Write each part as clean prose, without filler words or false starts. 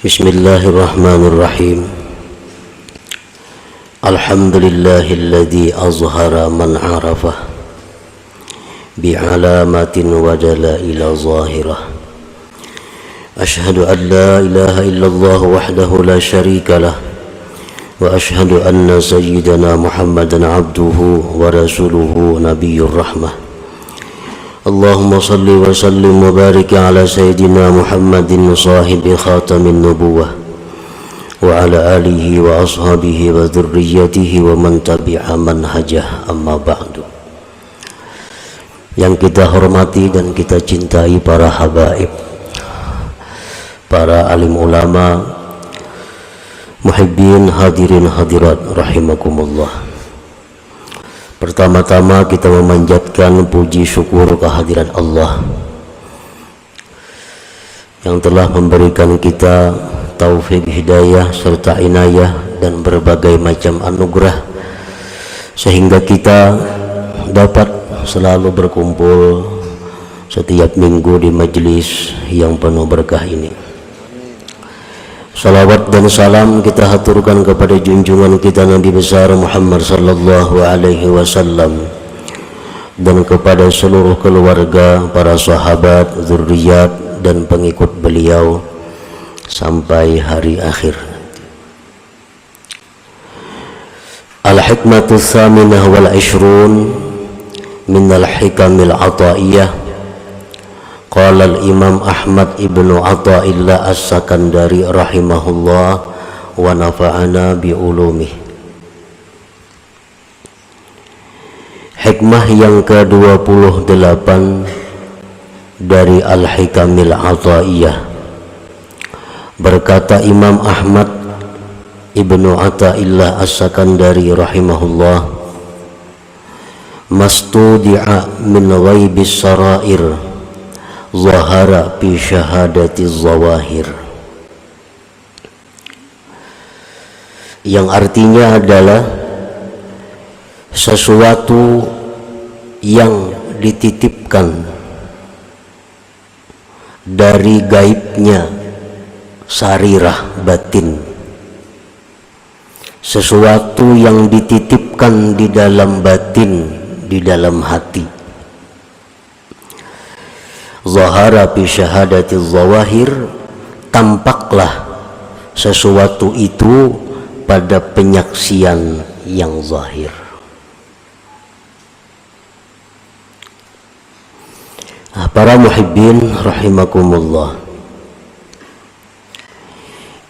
Bismillahirrahmanirrahim. Alhamdulillahilladzi azhara man arafah bi'alamatin wa dalaila zahirah. Ashhadu an la ilaha illallah wahdahu la syarika lah wa ashhadu anna sayyidana Muhammadan abduhu wa rasuluhu nabiyyur rahmah. Allahumma salli wa sallim wa barik ala sayyidina Muhammadin sahibi khatamin nubuwah wa ala alihi wa ashabihi wa dhurriyyatihi wa man tabi'a manhajah, amma ba'du. Yang kita hormati dan kita cintai para habaib, para alim ulama, muhibbin, hadirin hadirat rahimakumullah. Pertama-tama kita memanjatkan puji syukur kehadiran Allah yang telah memberikan kita taufik hidayah serta inayah dan berbagai macam anugerah sehingga kita dapat selalu berkumpul setiap minggu di majelis yang penuh berkah ini. Salawat dan salam kita haturkan kepada junjungan kita Nabi besar Muhammad sallallahu alaihi wasallam dan kepada seluruh keluarga, para sahabat, zuriat dan pengikut beliau sampai hari akhir. Al-hikmatu tsaminah wal 20 min al-hikamil ataiyah. Qala al-Imam Ahmad ibnu Athaillah as-Sakandari rahimahullah wa nafa'ana bi ulumih. Hikmah yang ke-28 dari Al-Hikamil Athaiyah. Berkata Imam Ahmad ibnu Athaillah as-Sakandari rahimahullah, mastudi'a min ghaibis sarair zahara fi syahadati zawahir, yang artinya adalah sesuatu yang dititipkan dari gaibnya sarirah batin, sesuatu yang dititipkan di dalam batin, di dalam hati. Zahara fi syahadati zawahir, tampaklah sesuatu itu pada penyaksian yang zahir. Para muhibbin rahimakumullah,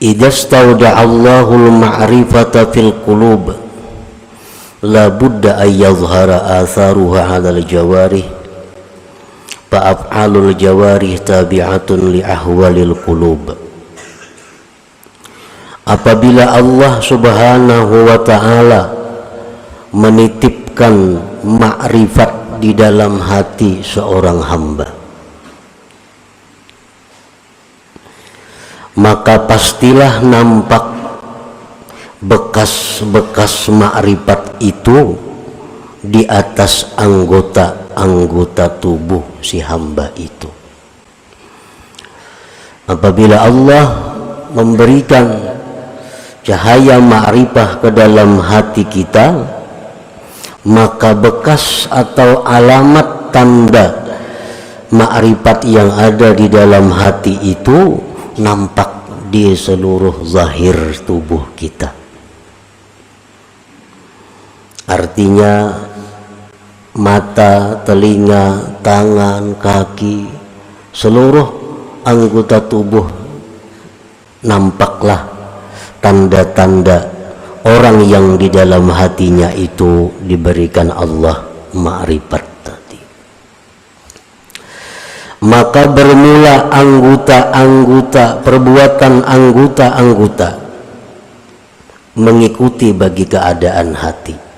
idza stawda'a Allahul ma'rifata fil qulub la budda ay yadhhara atharuha 'alal jawarih fa'af'alul jawarih tabi'atun li ahwalil qulub. Apabila Allah subhanahu wa ta'ala menitipkan makrifat di dalam hati seorang hamba, maka pastilah nampak bekas-bekas makrifat itu di atas anggota tubuh si hamba itu. Apabila Allah memberikan cahaya ma'rifah ke dalam hati kita, maka bekas atau alamat tanda ma'rifat yang ada di dalam hati itu nampak di seluruh zahir tubuh kita. Artinya mata, telinga, tangan, kaki, seluruh anggota tubuh nampaklah tanda-tanda orang yang di dalam hatinya itu diberikan Allah ma'rifat tadi. Maka bermula anggota-anggota, perbuatan anggota-anggota mengikuti bagi keadaan hati.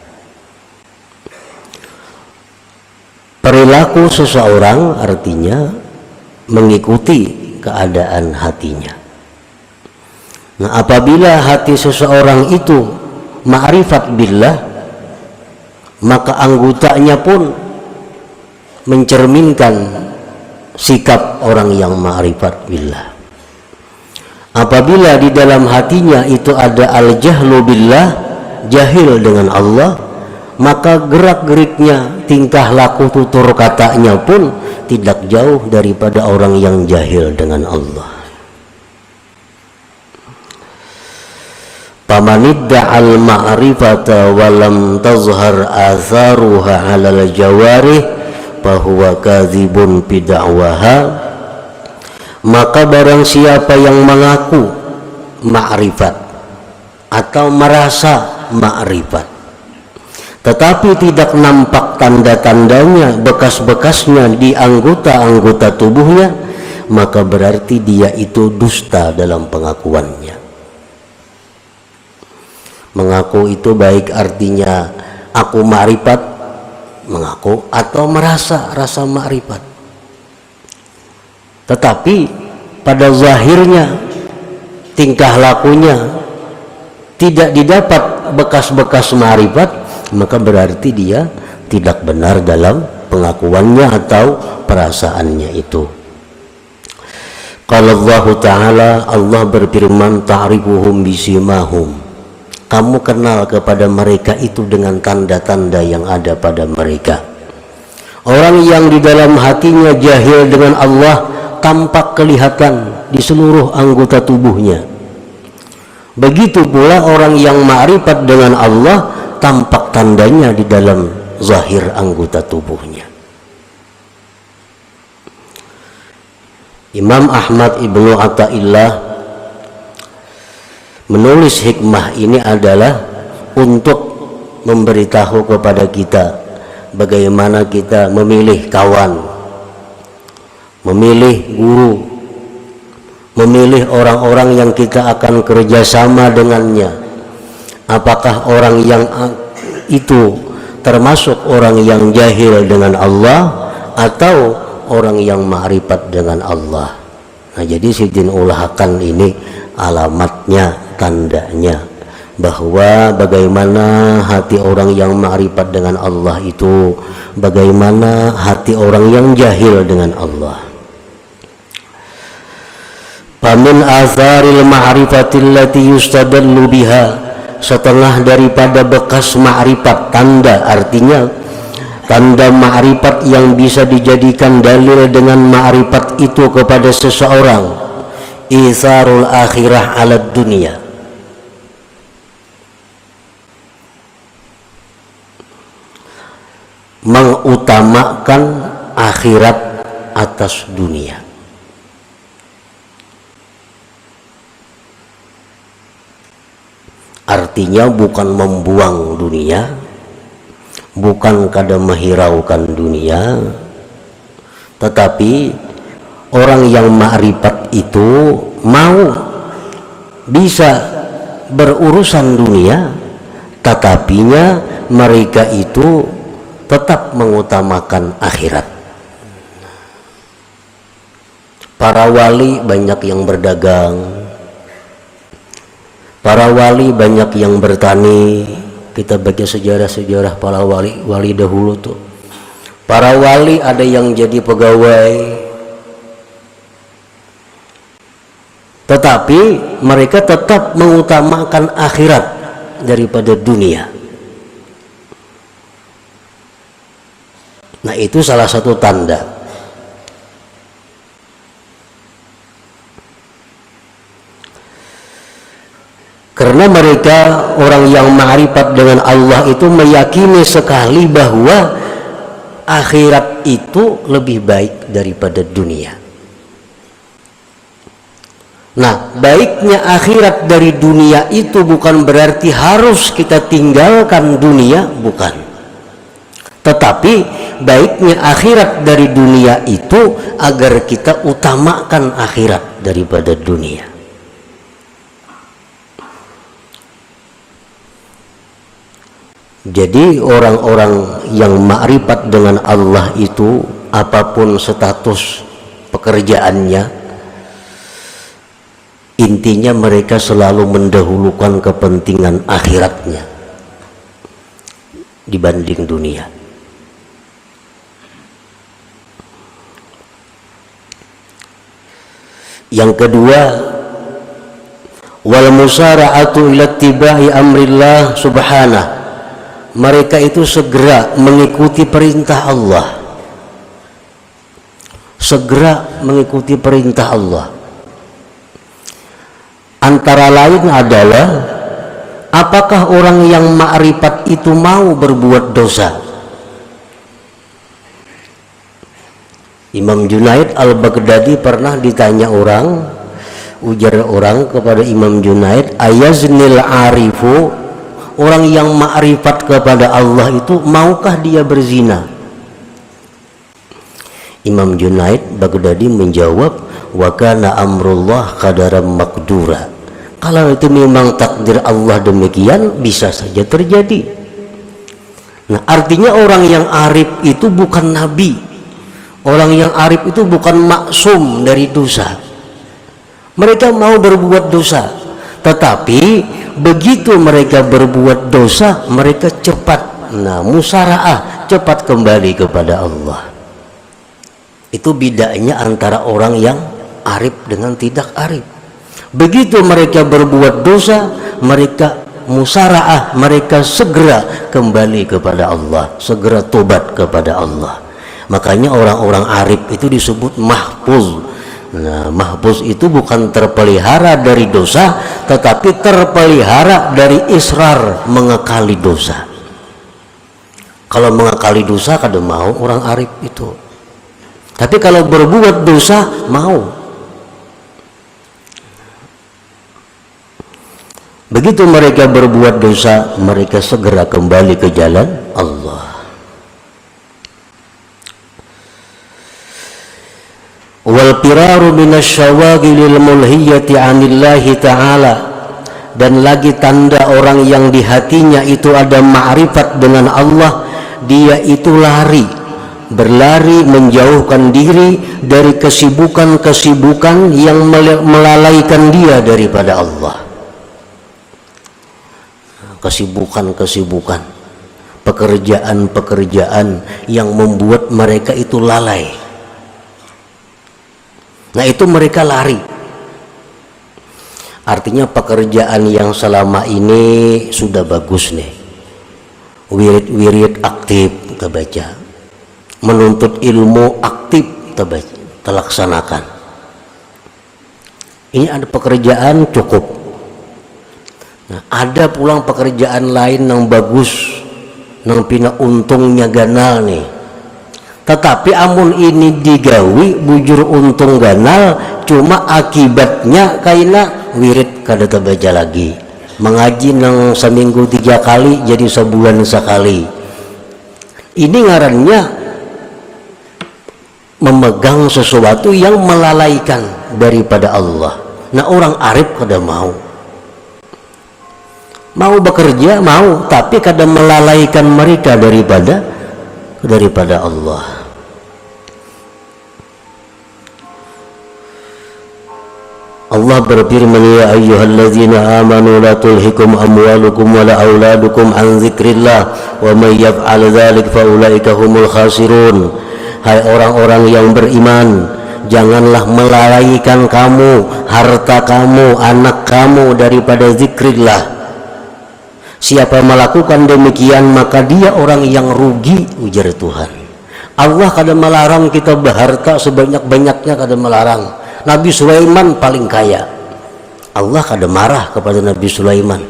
Perilaku seseorang artinya mengikuti keadaan hatinya. Nah, apabila hati seseorang itu ma'rifat billah, maka anggotanya pun mencerminkan sikap orang yang ma'rifat billah. Apabila di dalam hatinya itu ada al-jahlu billah, jahil dengan Allah, maka gerak-geriknya, tingkah laku tutur katanya pun tidak jauh daripada orang yang jahil dengan Allah. Pamanidda al-ma'rifata walam tazhar atharuha 'alal jawarih fahuwa kadzibun fi da'waha. Maka barang siapa yang mengaku ma'rifat atau merasa ma'rifat tetapi tidak nampak tanda-tandanya, bekas-bekasnya di anggota-anggota tubuhnya, maka berarti dia itu dusta dalam pengakuannya. Mengaku itu baik artinya aku ma'rifat, mengaku, atau merasa rasa ma'rifat. Tetapi pada zahirnya, tingkah lakunya tidak didapat bekas-bekas ma'rifat, maka berarti dia tidak benar dalam pengakuannya atau perasaannya itu. Qala Allah Ta'ala, Allah berfirman, ta'rifuhum bisimahum, kamu kenal kepada mereka itu dengan tanda-tanda yang ada pada mereka. Orang yang di dalam hatinya jahil dengan Allah tampak kelihatan di seluruh anggota tubuhnya. Begitu pula orang yang ma'rifat dengan Allah tampak tandanya di dalam zahir anggota tubuhnya. Imam Ahmad Ibnu Athaillah menulis hikmah ini adalah untuk memberitahu kepada kita bagaimana kita memilih kawan, memilih guru, memilih orang-orang yang kita akan kerjasama dengannya. Apakah orang yang itu termasuk orang yang jahil dengan Allah atau orang yang ma'rifat dengan Allah? Nah, jadi Sidin ulahkan ini alamatnya, tandanya bahwa bagaimana hati orang yang ma'rifat dengan Allah itu, bagaimana hati orang yang jahil dengan Allah. Famin atharil ma'rifatil lati yustadallu biha, setengah daripada bekas ma'rifat, tanda, artinya tanda ma'rifat yang bisa dijadikan dalil dengan ma'rifat itu kepada seseorang, isarul akhirah ala dunia, mengutamakan akhirat atas dunia. Artinya bukan membuang dunia, bukan kada menghiraukan dunia, tetapi orang yang ma'rifat itu mau bisa berurusan dunia, tetapinya mereka itu tetap mengutamakan akhirat. Para wali banyak yang berdagang, para wali banyak yang bertani. Kita baca sejarah-sejarah para wali dahulu tuh. Para wali ada yang jadi pegawai, tetapi mereka tetap mengutamakan akhirat daripada dunia. Nah, itu salah satu tanda. Karena mereka orang yang ma'rifat dengan Allah itu meyakini sekali bahwa akhirat itu lebih baik daripada dunia. Nah, baiknya akhirat dari dunia itu bukan berarti harus kita tinggalkan dunia, bukan. Tetapi baiknya akhirat dari dunia itu agar kita utamakan akhirat daripada dunia. Jadi orang-orang yang ma'rifat dengan Allah itu, apapun status pekerjaannya, intinya mereka selalu mendahulukan kepentingan akhiratnya dibanding dunia. Yang kedua, wal musara'atu ila ittiba'i amrillah subhanah, mereka itu segera mengikuti perintah Allah, segera mengikuti perintah Allah. Antara lain adalah apakah orang yang ma'rifat itu mau berbuat dosa? Imam Junaid al-Baghdadi pernah ditanya orang, ujar orang kepada Imam Junaid, ayaznil arifu, orang yang ma'rifat kepada Allah itu maukah dia berzina? Imam Junaid Baghdadi menjawab, wa kana amrullah qadaran maqdura, kalau itu memang takdir Allah demikian, bisa saja terjadi. Nah, artinya orang yang arif itu bukan nabi, orang yang arif itu bukan maksum dari dosa. Mereka mau berbuat dosa, tetapi begitu mereka berbuat dosa, mereka cepat, musara'ah, cepat kembali kepada Allah. Itu bedanya antara orang yang arif dengan tidak arif. Begitu mereka berbuat dosa, mereka musara'ah, mereka segera kembali kepada Allah, segera tobat kepada Allah. Makanya orang-orang arif itu disebut mahfuz. Nah, mahfuz itu bukan terpelihara dari dosa, tetapi terpelihara dari israr, mengekali dosa. Kalau mengekali dosa kada mau orang arif itu. Tapi kalau berbuat dosa mau. Begitu mereka berbuat dosa, mereka segera kembali ke jalan Allah. Wal firaru minasyawagilil mulhiyati 'anillahi ta'ala, dan lagi tanda orang yang di hatinya itu ada ma'rifat dengan Allah, dia itu berlari menjauhkan diri dari kesibukan-kesibukan yang melalaikan dia daripada Allah. Kesibukan-kesibukan, pekerjaan-pekerjaan yang membuat mereka itu lalai. Nah, itu mereka lari. Artinya pekerjaan yang selama ini sudah bagus nih, wirid-wirid aktif kita baca, menuntut ilmu aktif kita baca, terlaksanakan. Ini ada pekerjaan cukup. Nah, ada pulang pekerjaan lain yang bagus, yang pina untungnya ganal nih. Tetapi amun ini digawi bujur untung ganal, cuma akibatnya kaina wirid kada terbaca lagi. Mengaji nang seminggu 3 kali jadi sebulan sekali. Ini ngarannya memegang sesuatu yang melalaikan daripada Allah. Nah, orang arif kada mau bekerja, mau, tapi kadang melalaikan mereka daripada Allah. Allah berfirman, ya ayyuhalladzina amanu la tulhikum amwalukum wala auladukum an dzikrillah wa may yaf'al dzalik fa ulaika humul khasirun. Hai orang-orang yang beriman, janganlah melalaikan kamu, harta kamu, anak kamu daripada zikrillah. Siapa melakukan demikian maka dia orang yang rugi, ujar Tuhan. Allah kadang melarang kita berharta sebanyak-banyaknya, kadang melarang. Nabi Sulaiman paling kaya, Allah kadang marah kepada Nabi Sulaiman.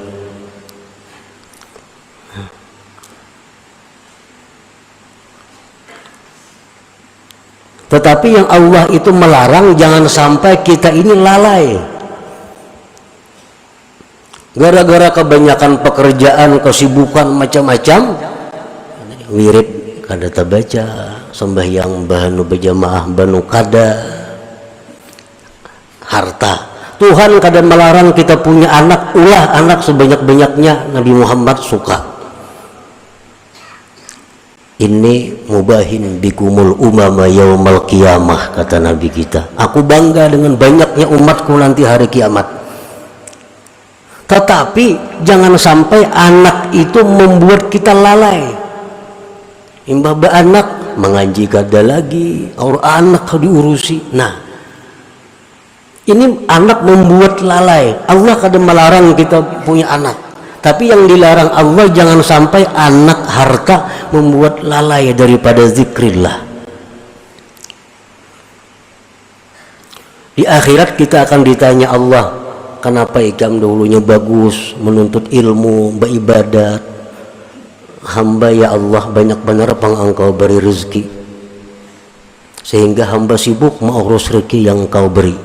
Tetapi yang Allah itu melarang jangan sampai kita ini lalai. Gara-gara kebanyakan pekerjaan, kesibukan macam-macam, wirid kada terbaca, sembahyang bahanu berjamaah banu kada, harta. Tuhan kada melarang kita punya anak, ulah anak sebanyak-banyaknya. Nabi Muhammad suka. Ini mubahin bikumul umama yaumal qiyamah, kata Nabi kita. Aku bangga dengan banyaknya umatku nanti hari kiamat. Tetapi jangan sampai anak itu membuat kita lalai. Imbaba anak mengaji kada lagi, orang anak diurusi. Nah, Ini anak membuat lalai. Allah kadang melarang kita punya anak, tapi yang dilarang Allah jangan sampai anak harta membuat lalai daripada zikrillah. Di akhirat kita akan ditanya Allah, kenapa ikam dulunya bagus menuntut ilmu, beribadat, hamba ya Allah banyak benar pang engkau beri rezeki sehingga hamba sibuk mengurus rezeki yang engkau beri.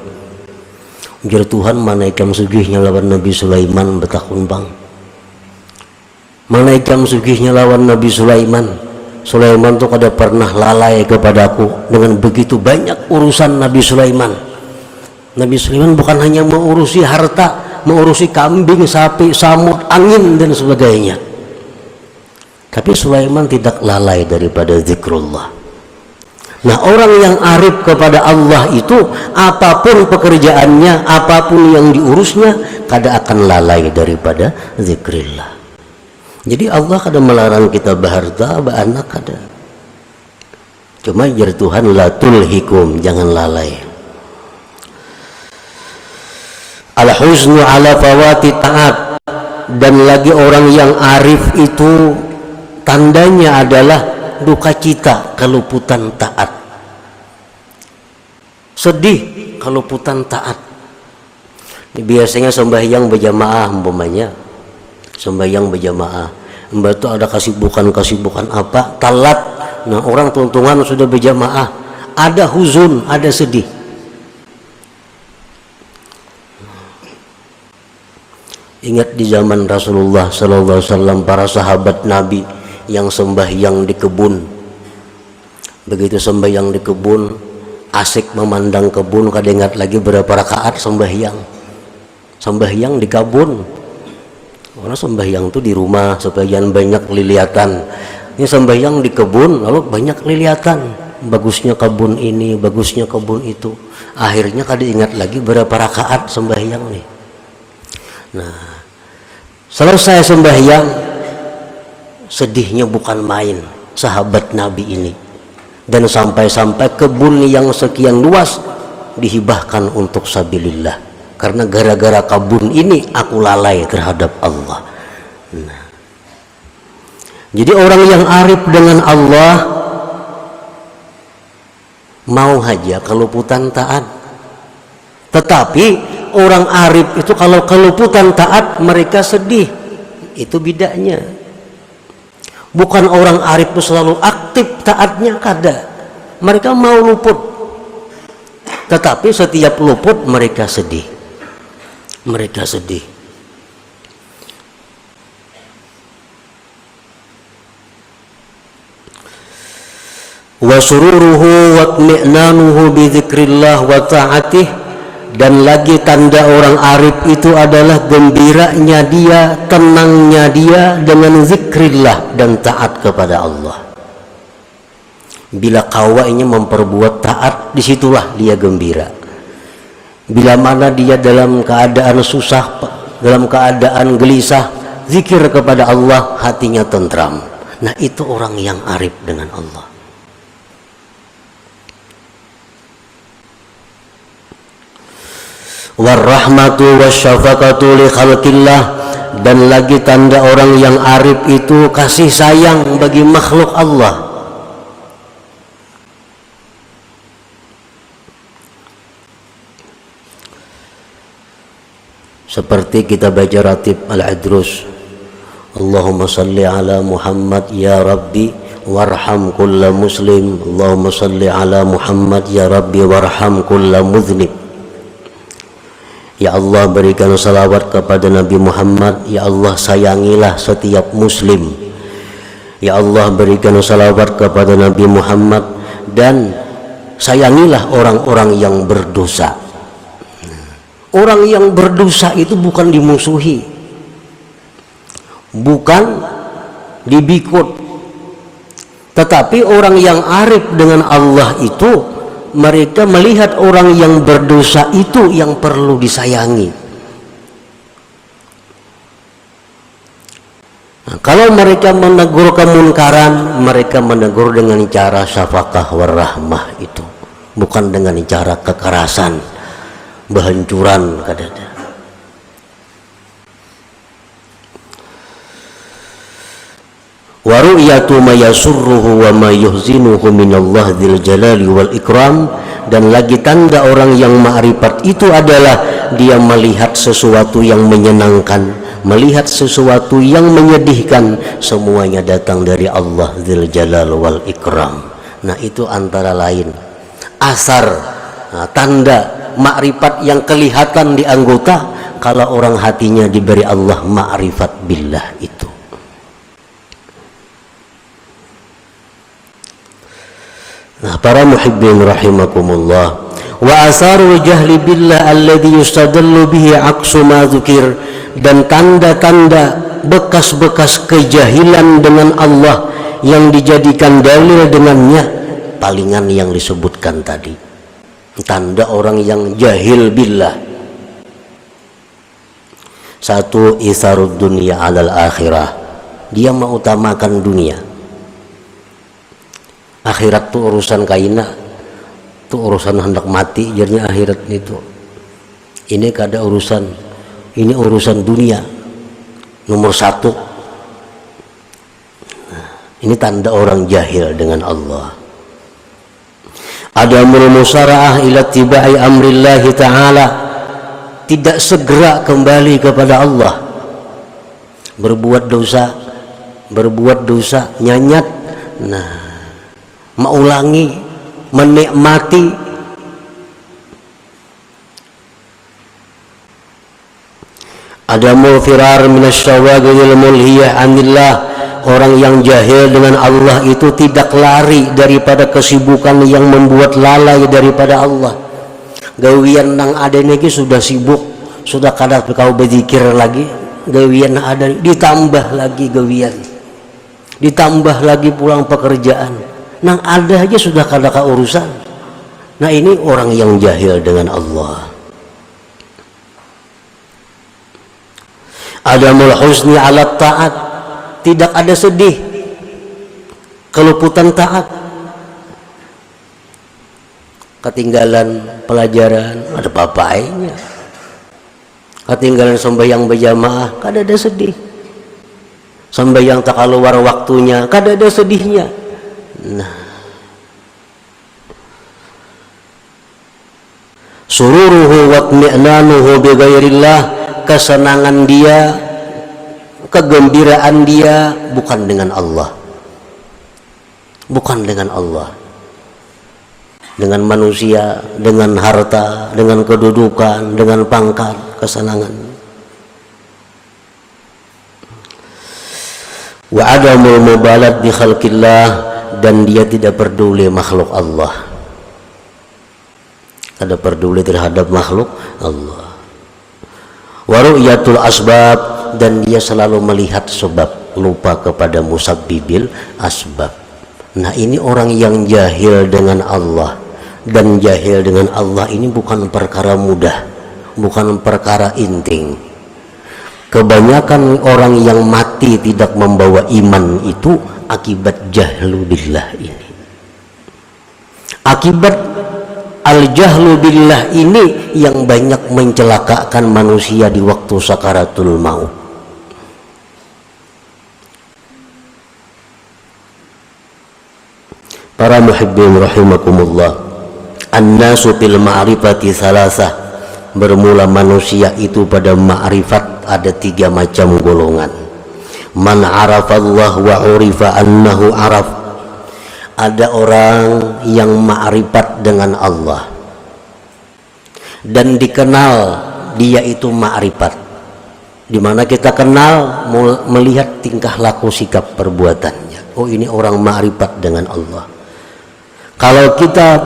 Ujar Tuhan, mana ikam sugihnya lawan Nabi Sulaiman betakun bang, mana ikam sugihnya lawan Nabi Sulaiman. Sulaiman tuh kada pernah lalai kepadaku dengan begitu banyak urusan Nabi Sulaiman. Nabi Sulaiman bukan hanya mengurusi harta, mengurusi kambing, sapi, samud, angin dan sebagainya, tapi Sulaiman tidak lalai daripada zikrullah. Nah, orang yang arif kepada Allah itu apapun pekerjaannya, apapun yang diurusnya, kada akan lalai daripada zikrillah. Jadi Allah kada melarang kita berharta, beranak kada. Cuma jar Tuhan la tulhikum, jangan lalai. Al-huznu ala fawati ta'at, dan lagi orang yang arif itu tandanya adalah duka cita keluputan taat, sedih keluputan taat. Biasanya sembahyang berjamaah, umpamanya sembahyang berjamaah, mbak itu ada kesibukan apa, talat. Nah, orang tuntungan sudah berjamaah, ada huzun, ada sedih. Ingat di zaman Rasulullah sallallahu alaihi wasallam, para sahabat Nabi yang sembahyang di kebun. Begitu sembahyang di kebun, asik memandang kebun, kada ingat lagi berapa rakaat sembahyang di kebun. Orang sembahyang tuh di rumah sebagian banyak liliatan, ini sembahyang di kebun lalu banyak liliatan, bagusnya kebun ini, bagusnya kebun itu, akhirnya kada ingat lagi berapa rakaat sembahyang nih. Nah, selesai sembahyang, sedihnya bukan main sahabat Nabi ini, dan sampai-sampai kebun yang sekian luas dihibahkan untuk sabilillah, karena gara-gara kebun ini aku lalai terhadap Allah. Nah, jadi orang yang arif dengan Allah mau haja keluputan taat, tetapi orang arif itu kalau keluputan taat mereka sedih, itu bedanya. Bukan orang arif itu selalu aktif taatnya, kada. Mereka mau luput, tetapi setiap luput mereka sedih. Mereka sedih. Wa sururuhu wa tmi'nanuhu bi dzikrillah wa ta'atih, dan lagi tanda orang arif itu adalah gembiranya dia, tenangnya dia dengan zikrillah dan taat kepada Allah. Bila kawainya memperbuat taat, disitulah dia gembira. Bila mana dia dalam keadaan susah, dalam keadaan gelisah, zikir kepada Allah, hatinya tentram. Nah, itu orang yang arif dengan Allah. Warahmatu wasyafaqatu li khalqillah, dan lagi tanda orang yang arif itu kasih sayang bagi makhluk Allah. Seperti kita baca ratib Al-Adrus, Allahumma salli ala Muhammad ya Rabbi warham kulla muslim, Allahumma salli ala Muhammad ya Rabbi warham kulla mudhnib. Ya Allah, berikan salawat kepada Nabi Muhammad. Ya Allah, sayangilah setiap muslim. Ya Allah, berikan salawat kepada Nabi Muhammad, dan sayangilah orang-orang yang berdosa. Orang yang berdosa itu bukan dimusuhi, bukan dibikut, tetapi orang yang arif dengan Allah itu mereka melihat orang yang berdosa itu yang perlu disayangi. Nah, kalau mereka menegur kemunkaran, mereka menegur dengan cara syafaqah warahmah, itu bukan dengan cara kekerasan. Behancuran kadada. Wa ru'yatu ma yasurruhu wa ma yuhzinuhu minallah dzil jalali wal ikram, dan lagi tanda orang yang ma'rifat itu adalah dia melihat sesuatu yang menyenangkan, melihat sesuatu yang menyedihkan, semuanya datang dari Allah dzil jalal wal ikram. Nah, itu antara lain asar, tanda ma'rifat yang kelihatan di anggota kalau orang hatinya diberi Allah ma'rifat billah itu. Nah, para muhibbin rahimakumullah, wa asarul jahli billah alladhi yustadallu bihi aqsu ma dzukir, dan tanda-tanda bekas-bekas kejahilan dengan Allah yang dijadikan dalil dengannya palingan yang disebutkan tadi. Tanda orang yang jahil billah: satu, isarud dunia alal akhirah, dia mengutamakan dunia. Akhirat tuh urusan kaina, tuh urusan hendak mati, jadinya akhirat itu. Ini kada urusan, ini urusan dunia nomor satu. Nah, ini tanda orang jahil dengan Allah. Adamul musara'ah ila tibai amrillahi ta'ala, tidak segera kembali kepada Allah. Berbuat dosa nyanyat, nah, mengulangi, menikmati. Adamul firar minasyawagil mulhiyah anillah, orang yang jahil dengan Allah itu tidak lari daripada kesibukan yang membuat lalai daripada Allah. Gawian nang ada niki sudah sibuk, sudah kada kau berzikir lagi, gawian ada ditambah lagi gawian, ditambah lagi pulang pekerjaan, nang ada aja sudah kada urusan. Nah, ini orang yang jahil dengan Allah. Adamul husni ala ta'at, tidak ada sedih keluputan taat. Ketinggalan pelajaran ada papainya, ketinggalan sembahyang berjamaah kada ada sedih, sembahyang tak keluar waktunya kada ada sedihnya. Nah, sururuhu wa tmi'nanuhu bi ghairillah, kesenangan dia, kegembiraan dia bukan dengan Allah, bukan dengan Allah, dengan manusia, dengan harta, dengan kedudukan, dengan pangkat, kesenangan. Wa adamul mubalat bi khalqillah, dan dia tidak peduli makhluk Allah, tidak peduli terhadap makhluk Allah. Wa ru'yatul asbab, dan dia selalu melihat sebab, lupa kepada musabbibil asbab. Nah, ini orang yang jahil dengan Allah, dan jahil dengan Allah ini bukan perkara mudah, bukan perkara inting. Kebanyakan orang yang mati tidak membawa iman itu akibat jahlu billah ini. Akibat al-jahlu billah ini yang banyak mencelakakan manusia di waktu sakaratul maut. Para muhibbin rahimakumullah, an-nasu fil ma'rifati salasah, bermula manusia itu pada ma'rifat ada 3 macam golongan. Man arafallah wa urifa annahu araf, ada orang yang ma'rifat dengan Allah dan dikenal dia itu ma'rifat, dimana kita kenal melihat tingkah laku sikap perbuatannya. Oh, ini orang ma'rifat dengan Allah. Kalau kita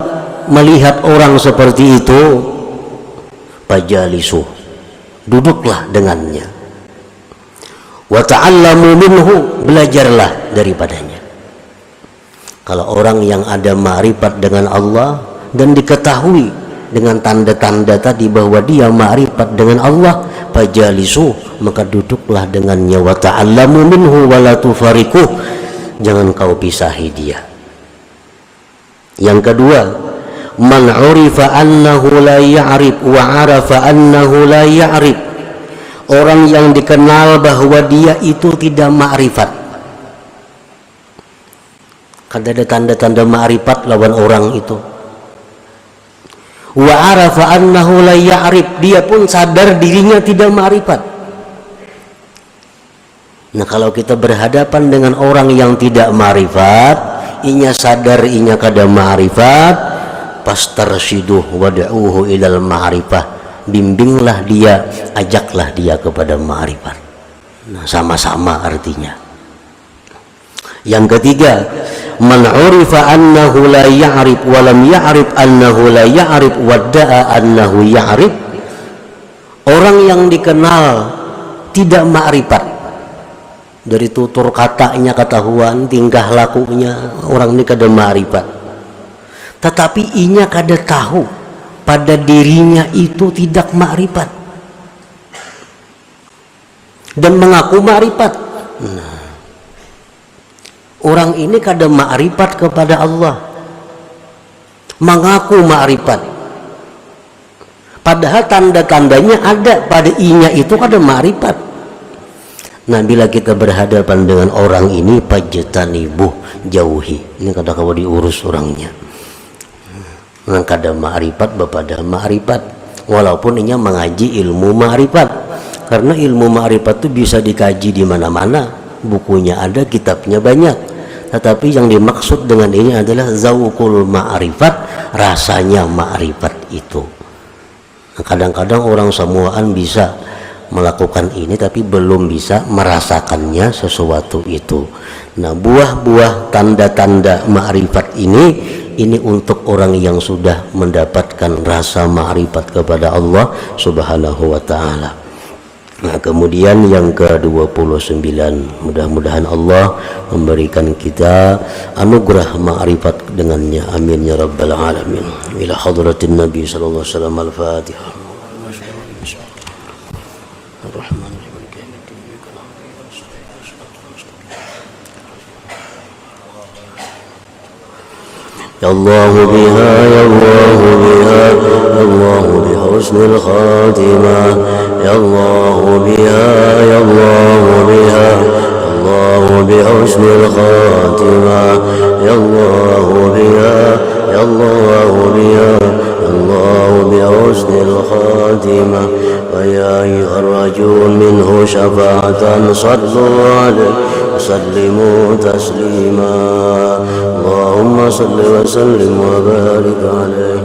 melihat orang seperti itu, fajalisu, duduklah dengannya, wa ta'allamu minhu, belajarlah daripadanya. Kalau orang yang ada ma'rifat dengan Allah dan diketahui dengan tanda-tanda tadi bahwa dia ma'rifat dengan Allah, fajalisu, maka duduklah dengannya, wa ta'allamu minhu wa la tufariquh, jangan kau pisahi dia. Yang kedua, Man 'urifa annahu la ya'rif wa 'arafa annahu la ya'rif. Orang yang dikenal bahwa dia itu tidak ma'rifat. Kan ada tanda-tanda ma'rifat lawan orang itu. Wa 'arafa annahu la ya'rif, dia pun sadar dirinya tidak ma'rifat. Nah, kalau kita berhadapan dengan orang yang tidak ma'rifat, inya sadar inya kada ma'rifat, pastarsyiduh wad'uhu ilal ma'rifah, bimbinglah dia, ajaklah dia kepada ma'rifat. Nah, sama-sama artinya. Yang ketiga, man 'urifa annahu la ya'rif wa lam ya'rif annahu la ya'rif wadda'a annahu ya'rif. Orang yang dikenal tidak ma'rifat, dari tutur katanya ketahuan, tingkah lakunya orang ini kada ma'rifat, tetapi inya kada tahu pada dirinya itu tidak ma'rifat dan mengaku ma'rifat. Nah, orang ini kada ma'rifat kepada Allah, mengaku ma'rifat, padahal tanda-tandanya ada pada inya itu kada ma'rifat. Nah, bila kita berhadapan dengan orang ini, pajtanibuh, jauhi. Ini kada kawa diurus orangnya. Nah, kada ma'rifat bapada ma'rifat, walaupun inya mengaji ilmu ma'rifat, karena ilmu ma'rifat itu bisa dikaji di mana-mana, bukunya ada, kitabnya banyak. Tetapi yang dimaksud dengan ini adalah zauqul ma'rifat, rasanya ma'rifat itu. Nah, kadang-kadang orang semuaan bisa melakukan ini tapi belum bisa merasakannya sesuatu itu. Nah, buah-buah tanda-tanda ma'rifat ini untuk orang yang sudah mendapatkan rasa ma'rifat kepada Allah Subhanahu wa ta'ala. Nah, kemudian yang ke-29, mudah-mudahan Allah memberikan kita anugerah ma'rifat dengannya, amin ya rabbal alamin. Ila hadratin Nabi sallallahu alaihi wasallam. Al-Fatihah. Ya Allah biha, ya Allah biha, ya Allah bihusnil khatimah. Ya Allah biha, ya Allah biha, ya Allah bihusnil khatimah. Ya Allah biha, ya Allah biha, ya Allah bihusnil khatimah. Wa ya ayyuhar rajul minhu syafa'atan sallu alaihi wa sallimu taslima. Allahumma salli wa sallim wa barik alaihi.